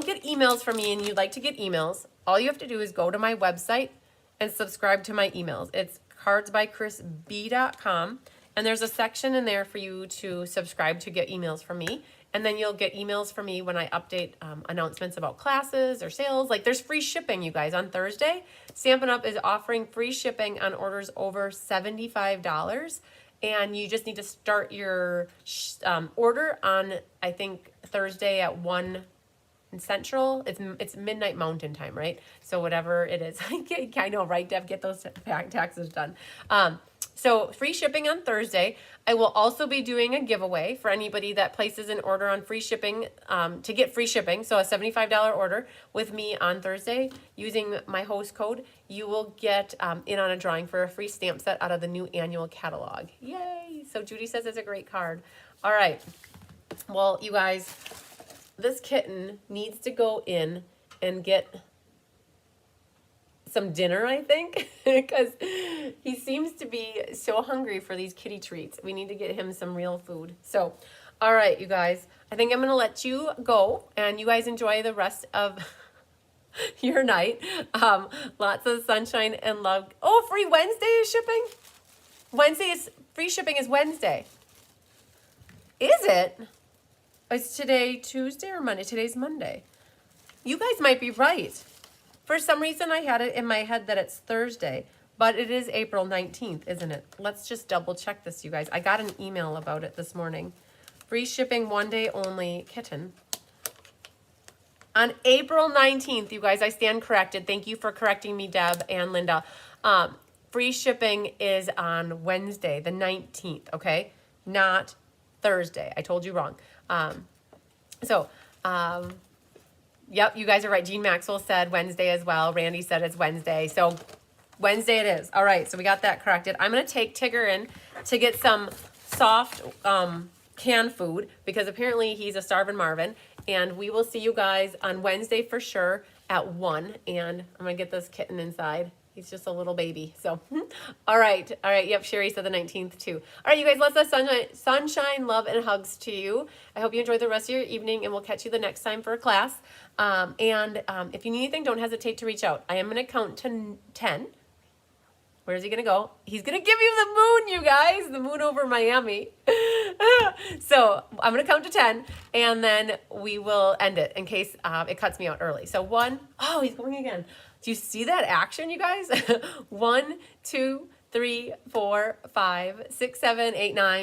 get emails from me and you'd like to get emails, all you have to do is go to my website and subscribe to my emails. It's cardsbychrisb.com, and there's a section in there for you to subscribe to get emails from me. And then you'll get emails from me when I update announcements about classes or sales. Like, there's free shipping, you guys. On Thursday, Stampin' Up! Is offering free shipping on orders over $75. And you just need to start your order on, I think, Thursday at 1 Central. It's midnight Mountain Time, right? So whatever it is. I know, right, Deb? Get those taxes done. So free shipping on Thursday. I will also be doing a giveaway for anybody that places an order on free shipping to get free shipping. So a $75 order with me on Thursday using my host code. You will get in on a drawing for a free stamp set out of the new annual catalog. Yay! So Judy says it's a great card. All right. Well, you guys, this kitten needs to go in and get some dinner, I think, because he seems to be so hungry for these kitty treats. We need to get him some real food. So All right, you guys. I think I'm going to let you go, and you guys enjoy the rest of your night. Lots of sunshine and love. Oh, free Wednesday is shipping? Free shipping is Wednesday. Is it? Is today Tuesday or Monday? Today's Monday. You guys might be right. For some reason, I had it in my head that it's Thursday, but it is April 19th, isn't it? Let's just double check this, you guys. I got an email about it this morning. Free shipping, one day only, kitten. On April 19th, you guys, I stand corrected. Thank you for correcting me, Deb and Linda. Free shipping is on Wednesday, the 19th, okay? Not Thursday. I told you wrong. Yep, you guys are right. Jean Maxwell said Wednesday as well. Randy said it's Wednesday. So Wednesday it is. All right, so we got that corrected. I'm going to take Tigger in to get some soft canned food because apparently he's a starving Marvin. And we will see you guys on Wednesday for sure at 1. And I'm going to get this kitten inside. He's just a little baby. So, all right. Yep, Sherry said the 19th too. All right, you guys, lots of sunshine, love, and hugs to you. I hope you enjoy the rest of your evening, and we'll catch you the next time for a class. If you need anything, don't hesitate to reach out. I am going to count to 10. Where's he going to go? He's going to give you the moon, you guys. The moon over Miami. So I'm going to count to 10, and then we will end it in case it cuts me out early. So 1. Oh, he's going again. Do you see that action, you guys? 1, 2, 3, 4, 5, 6, 7, 8, 9.